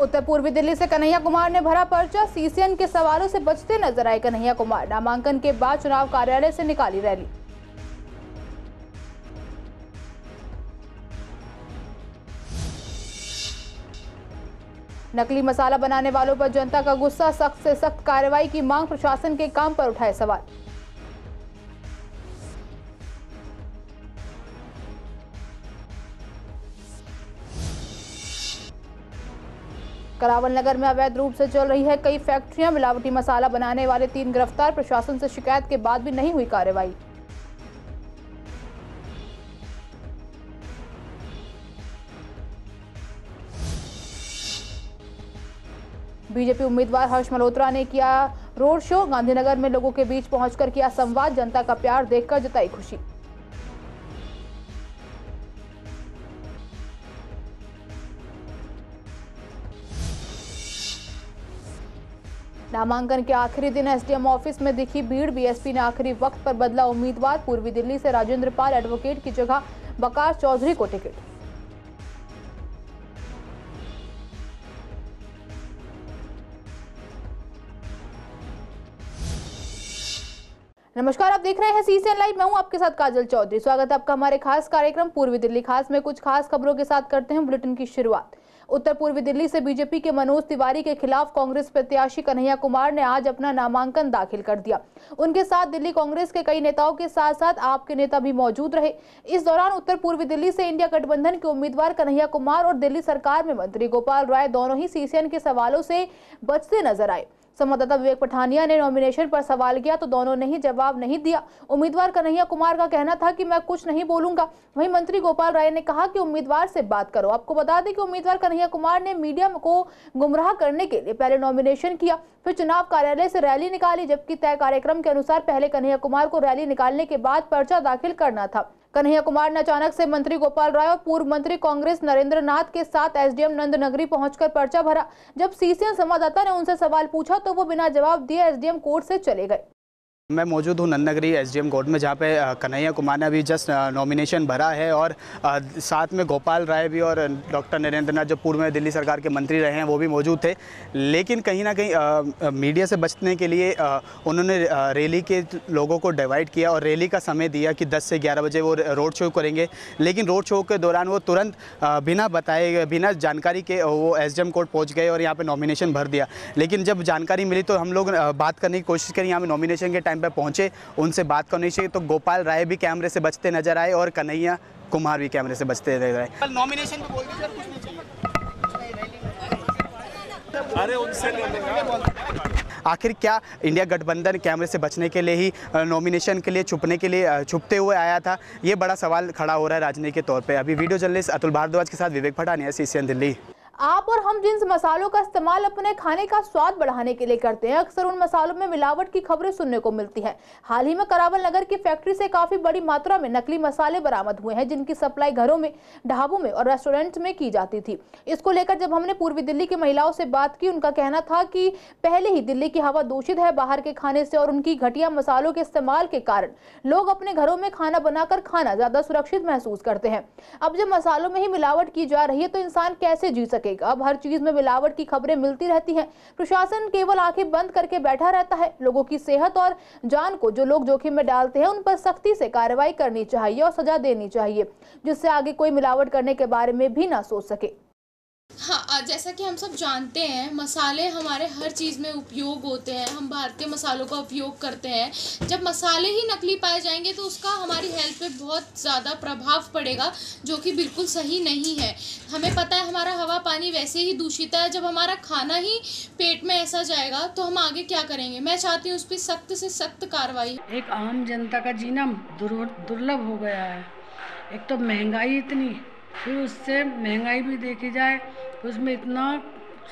उत्तर पूर्वी दिल्ली से कन्हैया कुमार ने भरा पर्चा। सीसीएन के सवालों से बचते नजर आए कन्हैया कुमार। नामांकन के बाद चुनाव कार्यालय से निकाली रैली। नकली मसाला बनाने वालों पर जनता का गुस्सा। सख्त से सख्त कार्रवाई की मांग। प्रशासन के काम पर उठाए सवाल। करावल नगर में अवैध रूप से चल रही है कई फैक्ट्रियां। मिलावटी मसाला बनाने वाले 3 गिरफ्तार। प्रशासन से शिकायत के बाद भी नहीं हुई कार्रवाई। बीजेपी उम्मीदवार हर्ष मल्होत्रा ने किया रोड शो। गांधीनगर में लोगों के बीच पहुंचकर किया संवाद। जनता का प्यार देखकर जताई खुशी। नामांकन के आखिरी दिन एसडीएम ऑफिस में दिखी भीड़। बीएसपी ने आखिरी वक्त पर बदला उम्मीदवार। पूर्वी दिल्ली से राजेंद्र पाल एडवोकेट की जगह वकार चौधरी को टिकट। नमस्कार, आप देख रहे हैं सीसीएन लाइव। मैं हूं आपके साथ काजल चौधरी। स्वागत है आपका हमारे खास कार्यक्रम पूर्वी दिल्ली खास में। कुछ खास खबरों के साथ करते हैं बुलेटिन की शुरुआत। उत्तर पूर्वी दिल्ली से बीजेपी के मनोज तिवारी के खिलाफ कांग्रेस प्रत्याशी कन्हैया कुमार ने आज अपना नामांकन दाखिल कर दिया। उनके साथ दिल्ली कांग्रेस के कई नेताओं के साथ साथ आप के नेता भी मौजूद रहे। इस दौरान उत्तर पूर्वी दिल्ली से इंडिया गठबंधन के उम्मीदवार कन्हैया कुमार और दिल्ली सरकार में मंत्री गोपाल राय दोनों ही सीसीएन के सवालों से बचते नजर आए। संवाददाता विवेक पठानिया ने नॉमिनेशन पर सवाल किया तो दोनों ने ही जवाब नहीं दिया। उम्मीदवार कन्हैया कुमार का कहना था कि मैं कुछ नहीं बोलूंगा। वहीं मंत्री गोपाल राय ने कहा कि उम्मीदवार से बात करो। आपको बता दें कि उम्मीदवार कन्हैया कुमार ने मीडिया को गुमराह करने के लिए पहले नॉमिनेशन किया, फिर चुनाव कार्यालय से रैली निकाली, जबकि तय कार्यक्रम के अनुसार पहले कन्हैया कुमार को रैली निकालने के बाद पर्चा दाखिल करना था। कन्हैया कुमार ने अचानक से मंत्री गोपाल राय और पूर्व मंत्री कांग्रेस नरेंद्र नाथ के साथ एसडीएम नंदनगरी पहुंचकर पर्चा भरा। जब सीसीएन संवाददाता ने उनसे सवाल पूछा तो वो बिना जवाब दिए एसडीएम कोर्ट से चले गए। मैं मौजूद हूँ नंदनगरी एसडीएम कोर्ट में, जहाँ पे कन्हैया कुमार ने अभी जस्ट नॉमिनेशन भरा है और साथ में गोपाल राय भी और डॉक्टर नरेंद्र नाथ जो पूर्व में दिल्ली सरकार के मंत्री रहे हैं वो भी मौजूद थे। लेकिन कहीं ना कहीं मीडिया से बचने के लिए उन्होंने रैली के लोगों को डिवाइड किया और रैली का समय दिया कि 10 से 11 बजे वो रोड शो करेंगे। लेकिन रोड शो के दौरान वो तुरंत बिना बताए बिना जानकारी के वो एसडीएम कोर्ट पहुँच गए और यहाँ पर नॉमिनेशन भर दिया। लेकिन जब जानकारी मिली तो हम लोग बात करने की कोशिश करी, यहाँ पर नॉमिनेशन के टाइम पे पहुंचे, उनसे बात करनी चाहिए तो गोपाल राय भी कैमरे से बचते नजर आए और कन्हैया कुमार भी कैमरे से बचते नजर आए। नॉमिनेशन पे बोल दीजिए, कुछ नहीं चाहिए। अरे उनसे आखिर क्या इंडिया गठबंधन कैमरे से बचने के लिए ही नॉमिनेशन के लिए छुपते हुए आया था? ये बड़ा सवाल खड़ा हो रहा है राजनीति के तौर पे। अभी वीडियो जर्नलिस्ट अतुल भारद्वाज के साथ विवेक पठानिया, सीसीएन दिल्ली। आप और हम जिन मसालों का इस्तेमाल अपने खाने का स्वाद बढ़ाने के लिए करते हैं, अक्सर उन मसालों में मिलावट की खबरें सुनने को मिलती हैं। हाल ही में करावल नगर की फैक्ट्री से काफी बड़ी मात्रा में नकली मसाले बरामद हुए हैं, जिनकी सप्लाई घरों में, ढाबों में और रेस्टोरेंट्स में की जाती थी। इसको लेकर जब हमने पूर्वी दिल्ली की महिलाओं से बात की, उनका कहना था कि पहले ही दिल्ली की हवा दूषित है बाहर के खाने से और उनकी घटिया मसालों के इस्तेमाल के कारण लोग अपने घरों में खाना बनाकर खाना ज्यादा सुरक्षित महसूस करते हैं। अब जब मसालों में ही मिलावट की जा रही है तो इंसान कैसे जी सकेगा? अब हर चीज में मिलावट की खबरें मिलती रहती हैं। प्रशासन केवल आंखें बंद करके बैठा रहता है। लोगों की सेहत और जान को जो लोग जोखिम में डालते हैं उन पर सख्ती से कार्रवाई करनी चाहिए और सजा देनी चाहिए, जिससे आगे कोई मिलावट करने के बारे में भी ना सोच सके। हाँ, जैसा कि हम सब जानते हैं, मसाले हमारे हर चीज़ में उपयोग होते हैं। हम भारतीय मसालों का उपयोग करते हैं। जब मसाले ही नकली पाए जाएंगे तो उसका हमारी हेल्थ पे बहुत ज़्यादा प्रभाव पड़ेगा, जो कि बिल्कुल सही नहीं है। हमें पता है हमारा हवा पानी वैसे ही दूषित है। जब हमारा खाना ही पेट में ऐसा जाएगा तो हम आगे क्या करेंगे? मैं चाहती हूँ उस पर सख्त से सख्त कार्रवाई। एक आम जनता का जीना दुर्लभ हो गया है। एक तो महंगाई इतनी, फिर उससे महंगाई भी देखी जाए तो उसमें इतना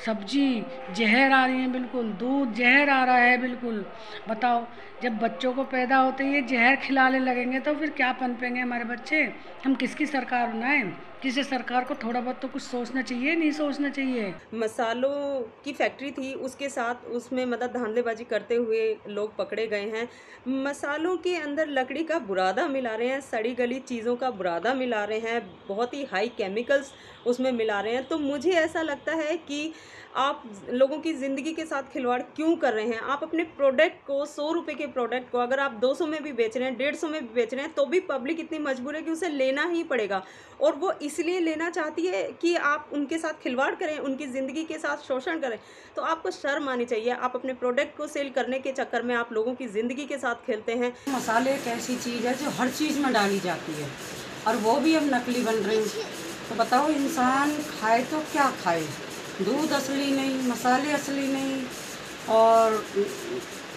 सब्जी जहर आ रही है, बिल्कुल दूध जहर आ रहा है बिल्कुल। बताओ, जब बच्चों को पैदा होते ही ये जहर खिलाने लगेंगे तो फिर क्या पनपेंगे हमारे बच्चे? हम किसकी सरकार बनाएं? किसी सरकार को थोड़ा बहुत तो कुछ सोचना चाहिए, नहीं सोचना चाहिए। मसालों की फैक्ट्री थी, उसके साथ उसमें मतलब धांधलेबाजी करते हुए लोग पकड़े गए हैं। मसालों के अंदर लकड़ी का बुरादा मिला रहे हैं, सड़ी गली चीज़ों का बुरादा मिला रहे हैं, बहुत ही हाई केमिकल्स उसमें मिला रहे हैं। तो मुझे ऐसा लगता है कि आप लोगों की ज़िंदगी के साथ खिलवाड़ क्यों कर रहे हैं। आप अपने प्रोडक्ट को 100 रुपये के प्रोडक्ट को अगर आप 200 में भी बेच रहे हैं, 150 में भी बेच रहे हैं, तो भी पब्लिक इतनी मजबूर है कि उसे लेना ही पड़ेगा। और वो इसलिए लेना चाहती है कि आप उनके साथ खिलवाड़ करें, उनकी ज़िंदगी के साथ शोषण करें। तो आपको शर्म आनी चाहिए। आप अपने प्रोडक्ट को सेल करने के चक्कर में आप लोगों की ज़िंदगी के साथ खेलते हैं। मसाले एक ऐसी चीज़ है जो हर चीज़ में डाली जाती है और वो भी अब नकली बन रही हैं। तो बताओ इंसान खाए तो क्या खाए, दूध असली नहीं, मसाले असली नहीं और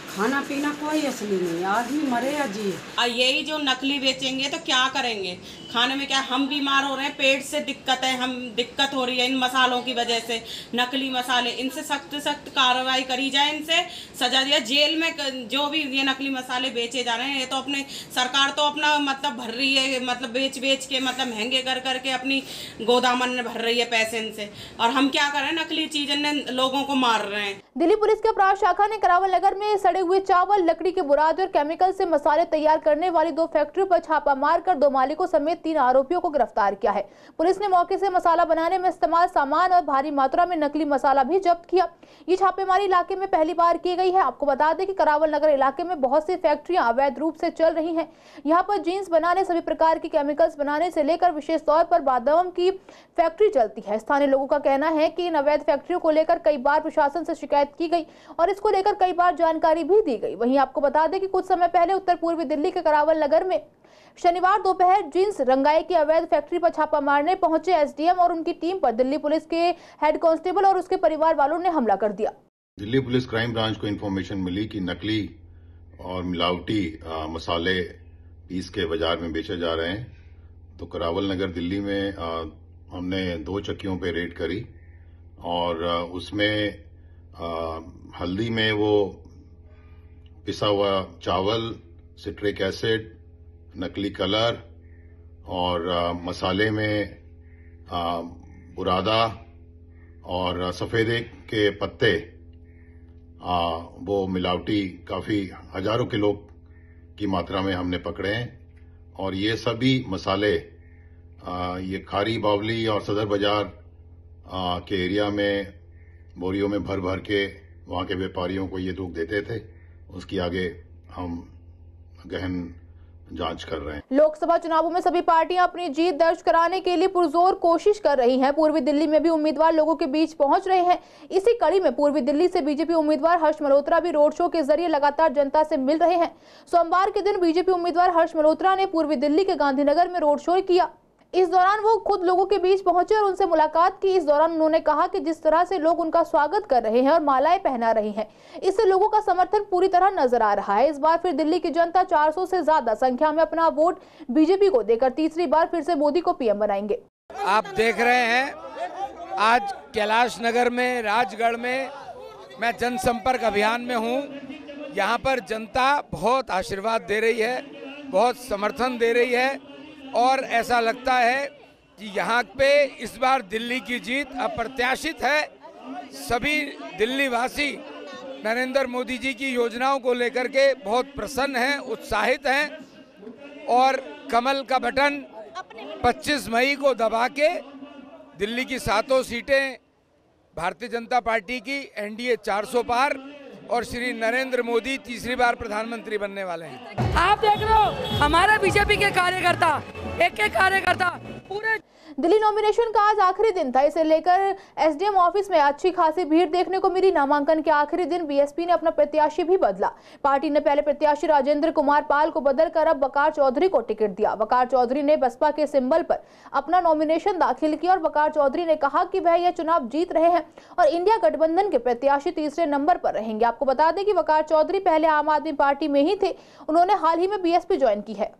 खाना पीना कोई असली नहीं, आदमी मरे या जिए। यही जो नकली बेचेंगे तो क्या करेंगे, खाने में क्या हम बीमार हो रहे हैं, पेट से दिक्कत है, हम दिक्कत हो रही है इन मसालों की वजह से। नकली मसाले, इनसे सख्त सख्त कार्रवाई करी जाए, इनसे सजा दिया, जेल में जो भी ये नकली मसाले बेचे जा रहे हैं। ये तो अपने सरकार तो अपना मतलब भर रही है, मतलब बेच बेच के मतलब महंगे कर करके अपनी गोदामन भर रही है पैसे इनसे, और हम क्या करें, नकली चीजें लोगों को मार रहे हैं। दिल्ली पुलिस के अपराध शाखा ने करावल नगर में सड़े हुए चावल, लकड़ी के बुरादे और केमिकल से मसाले तैयार करने वाली 2 फैक्ट्रियों पर छापा मारकर 2 मालिकों समेत 3 आरोपियों को गिरफ्तार किया है। पुलिस ने मौके से मसाला बनाने में इस्तेमाल सामान और भारी मात्रा में नकली मसाला भी जब्त किया। ये छापेमारी इलाके में पहली बार की गई है। आपको बता दें कि करावल नगर इलाके में बहुत सी फैक्ट्रियां अवैध रूप से चल रही हैं। यहाँ पर जीन्स बनाने, सभी प्रकार की केमिकल्स बनाने से लेकर विशेष तौर पर बादाम की फैक्ट्री चलती है। स्थानीय लोगों का कहना है कि इन अवैध फैक्ट्रियों को लेकर कई बार प्रशासन से शिकायत की गई और इसको लेकर कई बार जानकारी भी दी गई। वहीं आपको बता दें कि कुछ समय पहले उत्तर पूर्वी दिल्ली के करावल नगर में शनिवार दोपहर जींस रंगाई की अवैध फैक्ट्री पर छापा मारने पहुंचे एसडीएम और उनकी टीम पर दिल्ली पुलिस के हेड कांस्टेबल और उसके परिवार वालों ने हमला कर दिया। दिल्ली पुलिस क्राइम ब्रांच को इन्फॉर्मेशन मिली कि नकली और मिलावटी मसाले पीस के बाजार में बेचे जा रहे हैं। तो करावल नगर दिल्ली में हमने 2 चक्कियों पे रेड करी और उसमें हल्दी में वो पिसा हुआ चावल, सिट्रिक एसिड, नकली कलर और मसाले में बुरादा और सफेदे के पत्ते, वो मिलावटी काफी हजारों किलो की मात्रा में हमने पकड़े हैं। और ये सभी मसाले ये खारी, बावली और सदर बाजार के एरिया में बोरियों में भर भर के वहां के व्यापारियों को ये लोग देते थे। उसकी आगे हम गहन जांच कर रहे हैं। लोकसभा चुनावों में सभी पार्टियां अपनी जीत दर्ज कराने के लिए पुरजोर कोशिश कर रही हैं। पूर्वी दिल्ली में भी उम्मीदवार लोगों के बीच पहुंच रहे हैं। इसी कड़ी में पूर्वी दिल्ली से बीजेपी उम्मीदवार हर्ष मल्होत्रा भी रोड शो के जरिए लगातार जनता से मिल रहे हैं। सोमवार के दिन बीजेपी उम्मीदवार हर्ष मल्होत्रा ने पूर्वी दिल्ली के गांधीनगर में रोड शो किया। इस दौरान वो खुद लोगों के बीच पहुंचे और उनसे मुलाकात की। इस दौरान उन्होंने कहा कि जिस तरह से लोग उनका स्वागत कर रहे हैं और मालाएं पहना रहे हैं, इससे लोगों का समर्थन पूरी तरह नजर आ रहा है। इस बार फिर दिल्ली की जनता 400 से ज्यादा संख्या में अपना वोट बीजेपी को देकर तीसरी बार फिर से मोदी को पीएम बनाएंगे। आप देख रहे हैं आज कैलाश नगर में, राजगढ़ में मैं जनसंपर्क अभियान में हूँ। यहाँ पर जनता बहुत आशीर्वाद दे रही है, बहुत समर्थन दे रही है और ऐसा लगता है कि यहाँ पे इस बार दिल्ली की जीत अप्रत्याशित है। सभी दिल्ली वासी नरेंद्र मोदी जी की योजनाओं को लेकर के बहुत प्रसन्न हैं, उत्साहित हैं और कमल का बटन 25 मई को दबा के दिल्ली की 7 सीटें भारतीय जनता पार्टी की, एनडीए 400 पार और श्री नरेंद्र मोदी तीसरी बार प्रधानमंत्री बनने वाले हैं। आप देख रहे हो हमारे बीजेपी के कार्यकर्ता, एक कार्यकर्ता पूरे दिल्ली नॉमिनेशन का आज आखिरी दिन था। इसे लेकर एसडीएम ऑफिस में अच्छी खासी भीड़ देखने को मिली। नामांकन के आखिरी दिन बीएसपी ने अपना प्रत्याशी भी बदला। पार्टी ने पहले प्रत्याशी राजेंद्र कुमार पाल को बदलकर अब वकार चौधरी को टिकट दिया। वकार चौधरी ने बसपा के सिंबल पर अपना नॉमिनेशन दाखिल किया और वकार चौधरी ने कहा कि वह यह चुनाव जीत रहे हैं और इंडिया गठबंधन के प्रत्याशी तीसरे नंबर पर रहेंगे। आपको बता दें कि वकार चौधरी पहले आम आदमी पार्टी में ही थे। उन्होंने हाल ही में बीएसपी ज्वाइन की है।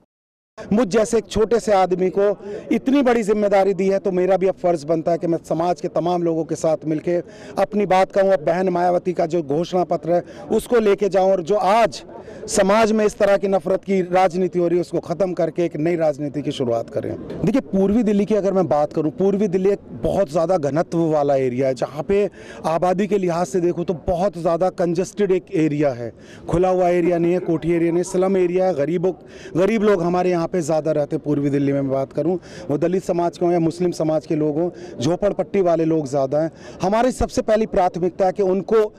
मुझ जैसे एक छोटे से आदमी को इतनी बड़ी जिम्मेदारी दी है, तो मेरा भी अब फर्ज बनता है कि मैं समाज के तमाम लोगों के साथ मिलके अपनी बात कहूँ। अब बहन मायावती का जो घोषणा पत्र है उसको लेके जाऊँ, और जो आज समाज में इस तरह की नफरत की राजनीति हो रही है उसको ख़त्म करके एक नई राजनीति की शुरुआत करें। देखिए, पूर्वी दिल्ली की अगर मैं बात करूं, पूर्वी दिल्ली एक बहुत ज़्यादा घनत्व वाला एरिया है, जहां पे आबादी के लिहाज से देखूं तो बहुत ज़्यादा कंजस्टेड एक एरिया है, खुला हुआ एरिया नहीं है, कोठी एरिया नहीं, स्लम एरिया है। गरीब लोग हमारे यहाँ पे ज़्यादा रहते हैं। पूर्वी दिल्ली में मैं बात करूँ, वो दलित समाज के हों या मुस्लिम समाज के लोग हों, झोपड़पट्टी वाले लोग ज़्यादा हैं। हमारी सबसे पहली प्राथमिकता है कि उनको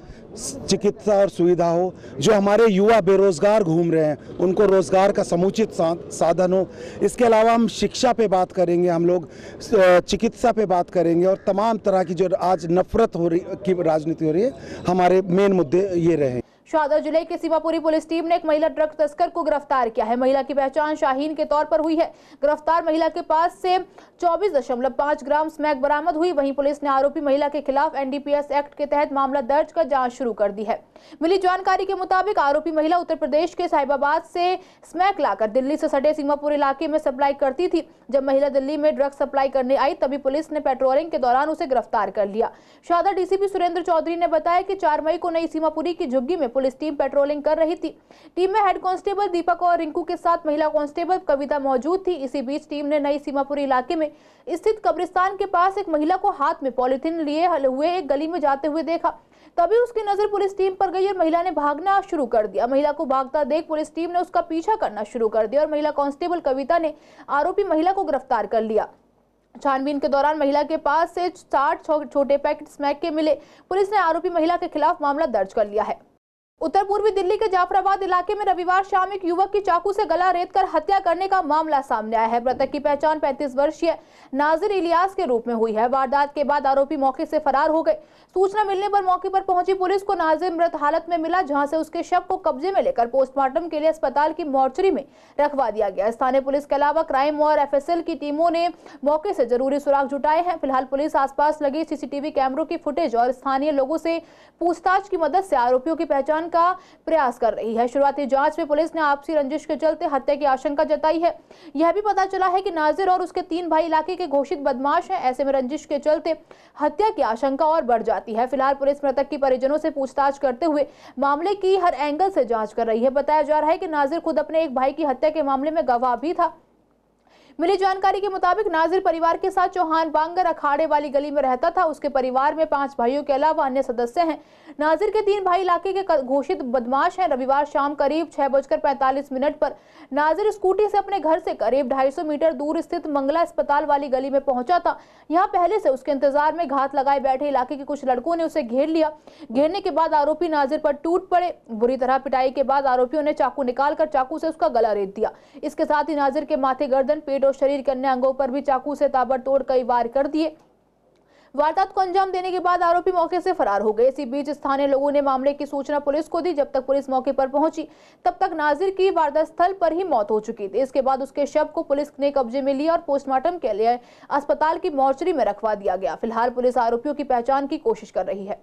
चिकित्सा और सुविधा हो। जो हमारे युवा बेरोजगार घूम रहे हैं उनको रोजगार का समुचित साधन हो। इसके अलावा हम शिक्षा पे बात करेंगे, हम लोग चिकित्सा पे बात करेंगे, और तमाम तरह की जो आज नफरत हो रही की राजनीति हो रही है, हमारे मेन मुद्दे ये रहे। शाहदरा जिले के सीमापुरी पुलिस टीम ने एक महिला ड्रग तस्कर को गिरफ्तार किया है। महिला की पहचान शाहीन के तौर पर हुई है। गिरफ्तार महिला के पास से 24.5 ग्राम स्मैक बरामद हुई। वहीं पुलिस ने आरोपी महिला के खिलाफ एनडीपीएस एक्ट के तहत मामला दर्ज कर जांच शुरू कर दी है। मिली जानकारी के मुताबिक आरोपी महिला उत्तर प्रदेश के साहिबाबाद से स्मैक लाकर दिल्ली से सटे सीमापुर इलाके में सप्लाई करती थी। जब महिला दिल्ली में ड्रग सप्लाई करने आई तभी पुलिस ने पेट्रोलिंग के दौरान उसे गिरफ्तार कर लिया। शाहदरा डीसीपी सुरेंद्र चौधरी ने बताया कि 4 मई को नई सीमापुरी की झुग्गी में पुलिस टीम पेट्रोलिंग कर रही थी। टीम में हेड कांस्टेबल दीपक और रिंकू के साथ महिला कांस्टेबल कविता मौजूद थी। इसी बीच टीम ने नई सीमापुरी इलाके में स्थित कब्रिस्तान के पास एक महिला को हाथ में पॉलिथीन लिए हुए एक गली में जाते हुए देखा। तभी उसकी नजर पुलिस टीम पर गई और महिला ने भागना शुरू कर दिया। महिला को भागता देख पुलिस टीम ने उसका पीछा करना शुरू कर दिया और महिला कांस्टेबल कविता ने आरोपी महिला को गिरफ्तार कर लिया। छानबीन के दौरान महिला के पास से 60 छोटे पैकेट स्मैक के मिले। पुलिस ने आरोपी महिला के खिलाफ मामला दर्ज कर लिया है। उत्तर पूर्वी दिल्ली के जाफराबाद इलाके में रविवार शाम एक युवक की चाकू से गला रेतकर हत्या करने का मामला सामने आया है। मृतक की पहचान 35 वर्षीय नाजिर इलियास के रूप में हुई है। वारदात के बाद आरोपी मौके से फरार हो गए। सूचना मिलने पर मौके पर पहुंची पुलिस को नाजिर मृत हालत में मिला, जहां से उसके शव को कब्जे में लेकर पोस्टमार्टम के लिए अस्पताल की मोर्चरी में रखवा दिया गया। स्थानीय पुलिस के अलावा क्राइम और एफएसएल की टीमों ने मौके से जरूरी सुराग जुटाए हैं। फिलहाल पुलिस आसपास लगे सीसीटीवी कैमरों की फुटेज और स्थानीय लोगों से पूछताछ की मदद से आरोपियों की पहचान का प्रयास कर रही है। शुरुआती जांच में पुलिस ने आपसी रंजिश के चलते हत्या की आशंका जताई है। यह भी पता चला है कि नाजिर और उसके 3 भाई इलाके के घोषित बदमाश हैं। ऐसे में रंजिश के चलते हत्या की आशंका और बढ़ जाती है। फिलहाल पुलिस मृतक की परिजनों से पूछताछ करते हुए मामले की हर एंगल से जांच कर रही है। बताया जा रहा है कि नाजिर खुद अपने एक भाई की हत्या के मामले में गवाह भी था। मिली जानकारी के मुताबिक नाजिर परिवार के साथ चौहान बांगर अखाड़े वाली गली में रहता था। उसके परिवार में 5 भाइयों के अलावा अन्य सदस्य हैं। नाजिर के 3 भाई इलाके के घोषित बदमाश हैं। रविवार शाम करीब 6:45 पर नाजिर स्कूटी से अपने घर से करीब 250 मीटर दूर स्थित मंगला अस्पताल वाली गली में पहुंचा था। यहाँ पहले से उसके इंतजार में घात लगाए बैठे इलाके के कुछ लड़कों ने उसे घेर लिया। घेरने के बाद आरोपी नाजिर पर टूट पड़े। बुरी तरह पिटाई के बाद आरोपियों ने चाकू निकालकर चाकू से उसका गला रेत दिया। इसके साथ ही नाजिर के माथे, गर्दन, पेट और शरीर के अन्य अंगों पर भी चाकू से ताबड़तोड़ कई वार कर दिए। वारदात को अंजाम देने के बाद आरोपी मौके से फरार हो गए। इसी बीच स्थानीय लोगों ने मामले की सूचना पुलिस को दी। जब तक पुलिस मौके पर पहुंची तब तक नाजिर की वारदात स्थल पर ही मौत हो चुकी थी। इसके बाद उसके शव को पुलिस ने कब्जे में लिया और पोस्टमार्टम के लिए अस्पताल की मोर्चरी में रखवा दिया गया। फिलहाल पुलिस आरोपियों की पहचान की कोशिश कर रही है।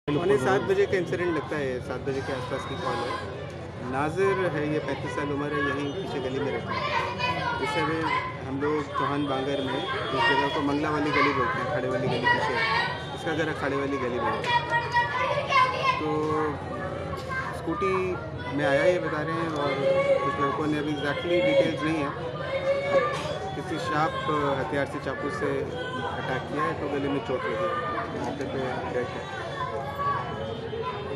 7 बजे का इंसिडेंट लगता है, 7 बजे के आसपास की कॉल है। नाजिर है, ये 35 साल उम्र है, यहीं पीछे गली में रहता है। इस समय हम लोग चौहान बांगर में इस जगह को मंगला वाली गली बोलते हैं, खाड़े वाली गली पीछे, इसका घर खाड़े वाली गली में है। तो स्कूटी में आया ये बता रहे हैं और कुछ लड़कों ने अभी एग्जैक्टली डिटेल्स नहीं है, किसी शार्प हथियार से चाकू से अटैक किया है तो गले में चोट लगी है, मौके पे डेथ है।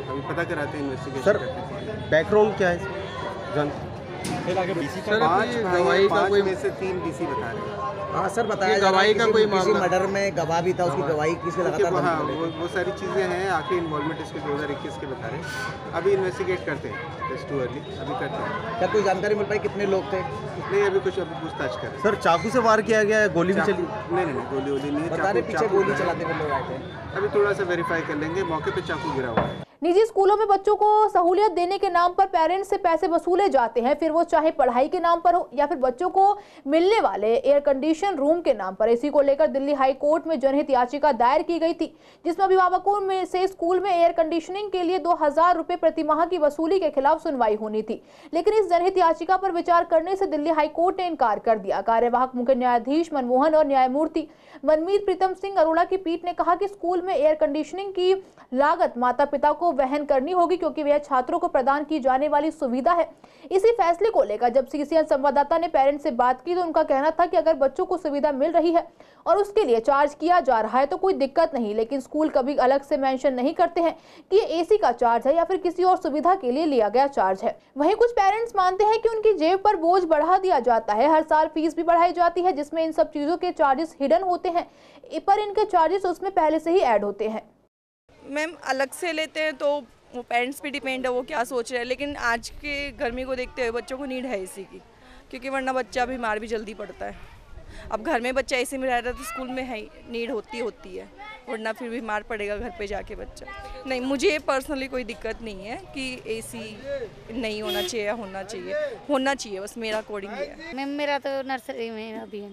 अभी पता कराते हैं, इन्वेस्टिगेशन करते हैं। बैकग्राउंड क्या है? सर, 5 में से 3 बीसी बता रहे हैं। हाँ सर, बताया गवाही का कोई मामला, मर्डर में गवाह भी था, उसकी गवाही किसके लगातार? हाँ, वो सारी चीज़ें हैं। आखिरी इन्वॉल्वमेंट इसके 2021 के बता रहे हैं। अभी इन्वेस्टिगेट करते हैं, जस्ट टू अर्ली, अभी करते हैं। क्या कोई जानकारी मिल पाई कितने लोग थे? नहीं, अभी कुछ अभी पूछताछ कर रहे हैं। सर, चाकू से वार किया गया है, गोली भी चली? नहीं, गोली नहीं, बता रहे पीछे गोली चलाते हुए लोग आए थे। अभी थोड़ा सा वेरीफाई कर लेंगे। मौके पे चाकू गिरा हुआ है। निजी स्कूलों में बच्चों को सहूलियत देने के नाम पर पेरेंट्स से पैसे वसूले जाते हैं, फिर वो चाहे पढ़ाई के नाम पर हो या फिर बच्चों को मिलने वाले एयर कंडीशन रूम के नाम पर। इसी को लेकर दिल्ली हाई कोर्ट में जनहित याचिका दायर की गई थी, जिसमें अभिभावकों में से स्कूल में एयर कंडीशनिंग के लिए 2000 रुपए प्रति माह की वसूली के खिलाफ सुनवाई होनी थी, लेकिन इस जनहित याचिका पर विचार करने से दिल्ली हाई कोर्ट ने इनकार कर दिया। कार्यवाहक मुख्य न्यायाधीश मनमोहन और न्यायमूर्ति मनमीत प्रीतम सिंह अरोड़ा की पीठ ने कहा कि स्कूल में एयर कंडीशनिंग की लागत माता पिता को वहन करनी होगी, क्योंकि वह छात्रों को प्रदान की जाने वाली सुविधा है। इसी फैसले को लेकर जब सीसीएन संवाददाता ने पेरेंट्स से बात की तो उनका कहना था कि अगर बच्चों को सुविधा मिल रही है और उसके लिए चार्ज किया जा रहा है तो कोई दिक्कत नहीं, लेकिन स्कूल कभी अलग से मेंशन नहीं करते हैं कि ये एसी का चार्ज है या फिर किसी और सुविधा के लिए लिया गया चार्ज है। वहीं कुछ पेरेंट्स मानते हैं कि उनकी जेब पर बोझ बढ़ा दिया जाता है। हर साल फीस भी बढ़ाई जाती है, जिसमें इन सब चीजों के चार्जेस हिडन होते हैं, पर इनके चार्जेस उसमें पहले से ही ऐड होते हैं। मैम अलग से लेते हैं तो वो पेरेंट्स पे डिपेंड है वो क्या सोच रहे हैं, लेकिन आज के गर्मी को देखते हुए बच्चों को नीड है एसी की, क्योंकि वरना बच्चा बीमार भी जल्दी पड़ता है। अब घर में बच्चा एसी में रह रहा है तो स्कूल में है नीड होती है, वरना फिर बीमार पड़ेगा घर पे जाके बच्चा। नहीं, मुझे पर्सनली कोई दिक्कत नहीं है कि एसी नहीं होना चाहिए या होना चाहिए, बस मेरा अकॉर्डिंग है। मैम मेरा तो नर्सरी में अभी है।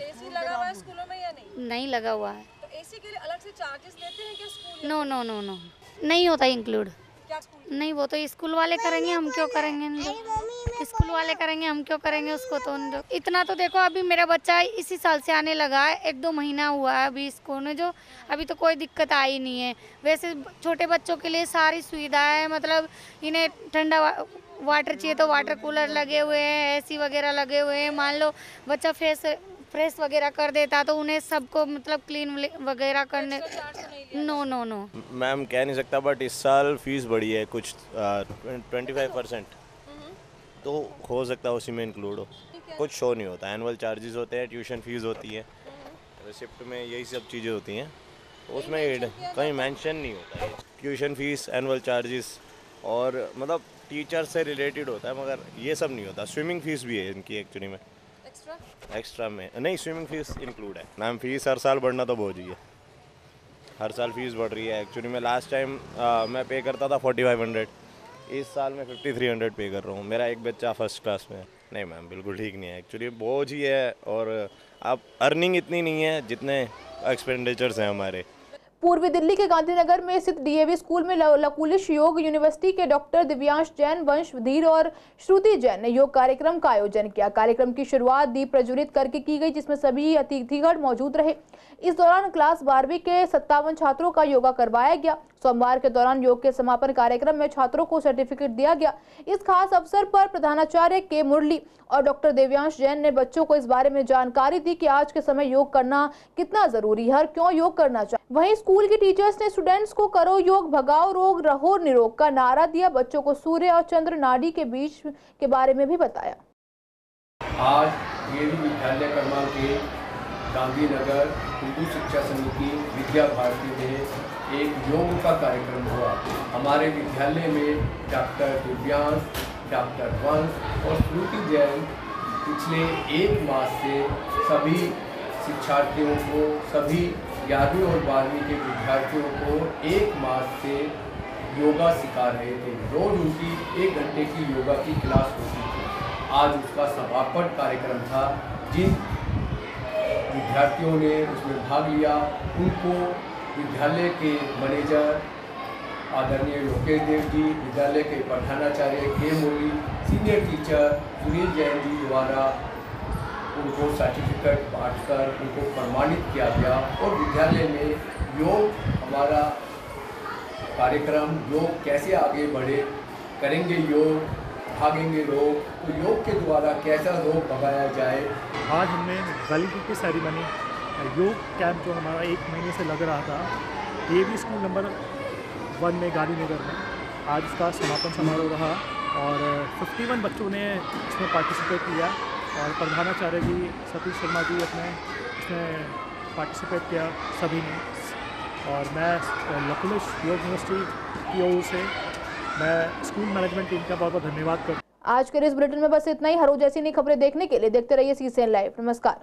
एसी लगा हुआ है स्कूलों में या नहीं? नहीं लगा हुआ है। तो एसी के लिए अलग से चार्जेस लेते हैं क्या स्कूल? नो नहीं होता इंक्लूड। नहीं, वो तो स्कूल वाले करेंगे, हम क्यों करेंगे? स्कूल वाले करेंगे, हम क्यों करेंगे उसको? तो इतना तो देखो, अभी मेरा बच्चा इसी साल से आने लगा है, 1-2 महीना हुआ है अभी स्कूल में, जो अभी तो कोई दिक्कत आई नहीं है। वैसे छोटे बच्चों के लिए सारी सुविधाएं है, मतलब इन्हें ठंडा वाटर चाहिए तो वाटर कूलर लगे हुए हैं, एसी वगैरह लगे हुए हैं। मान लो बच्चा फ्रेश वगैरह कर देता तो उन्हें सबको मतलब क्लीन वगैरह करने। नो मैम कह नहीं सकता, बट इस साल फीस बढ़ी है कुछ 25%, तो हो सकता है उसी में इंक्लूड हो। कुछ शो नहीं होता, एनुअल चार्जेस होते हैं, ट्यूशन फीस होती है, रिसिप्ट में यही सब चीज़ें होती हैं, उसमें कहीं मेंशन नहीं होता है ट्यूशन फीस, एनुअल चार्जेस और मतलब टीचर से रिलेटेड होता है, मगर ये सब नहीं होता। स्विमिंग फीस भी है इनकी एक्चुअली में एक्स्ट्रा में नहीं, स्विमिंग फीस इंक्लूड है। मैम फीस हर साल बढ़ना तो बहुत ही है, हर साल फीस बढ़ रही है। एक्चुअली में लास्ट टाइम मैं पे करता था 4500, इस साल मैं 5300 पे कर रहा हूँ। मेरा एक बच्चा फर्स्ट क्लास में है। नहीं मैम बिल्कुल ठीक नहीं है, एक्चुअली बोझ ही है, और अब अर्निंग इतनी नहीं है जितने एक्सपेंडिचर्स हैं हमारे। पूर्वी दिल्ली के गांधीनगर में स्थित डीएवी स्कूल में लकुलिश योग यूनिवर्सिटी के डॉक्टर दिव्यांश जैन, वंशधीर और श्रुति जैन ने योग कार्यक्रम का आयोजन किया। कार्यक्रम की शुरुआत दीप प्रज्वलित करके की गई, जिसमें सभी अतिथिगण मौजूद रहे। इस दौरान क्लास 12वीं के 57 छात्रों का योगा करवाया गया। सोमवार के दौरान योग के समापन कार्यक्रम में छात्रों को सर्टिफिकेट दिया गया। इस खास अवसर पर प्रधानाचार्य के मुरली और डॉक्टर दिव्यांश जैन ने बच्चों को इस बारे में जानकारी दी कि आज के समय योग करना कितना जरूरी है और क्यों योग करना चाहिए। वहीं स्कूल के टीचर्स ने स्टूडेंट्स को करो योग, भगाओ रोग, रहो निरोग का नारा दिया। बच्चों को सूर्य और चंद्र नाड़ी के बीच के बारे में भी बताया। आज डीएवी विद्यालय क्रमांक 1 गांधीनगर हिंदू शिक्षा समिति विद्या भारती में एक योग का कार्यक्रम हुआ। हमारे विद्यालय में डॉक्टर दिव्यांश, डॉक्टर वंश और श्रुति जैन पिछले 1 मास से सभी शिक्षार्थियों को, सभी 11वीं और 12वीं के विद्यार्थियों को 1 मास से योगा सिखा रहे थे। रोज उनकी 1 घंटे की योगा की क्लास होती थी। आज उसका समापन कार्यक्रम था। जिन विद्यार्थियों ने उसमें भाग लिया उनको विद्यालय के मैनेजर आदरणीय लोकेश देव जी, विद्यालय के प्रधानाचार्य के मुरली, सीनियर टीचर सुनील जैन जी द्वारा उनको सर्टिफिकेट बांटकर उनको सम्मानित किया गया। और विद्यालय में योग, हमारा कार्यक्रम योग कैसे आगे बढ़े, करेंगे योग, भागेंगे रोग, तो योग के द्वारा कैसा रोग भगाया जाए। आज हमने वेलकम की सेरेमनी योग कैंप जो हमारा 1 महीने से लग रहा था डीएवी स्कूल नंबर 1 में गांधीनगर में, आज इसका समापन समारोह रहा और 51 बच्चों ने इसमें पार्टिसिपेट किया और प्रधानाचार्य जी सतीश शर्मा जी अपने इसमें पार्टिसिपेट किया सभी ने। और मैं लकुलिश योग यूनिवर्सिटी की ओर से मैं स्कूल मैनेजमेंट टीम का बहुत बहुत धन्यवाद करता हूँ। आज के इस बुलेटिन में बस इतना ही। हर रोज ऐसी नई खबरें देखने के लिए देखते रहिए सीसीएन लाइव। नमस्कार।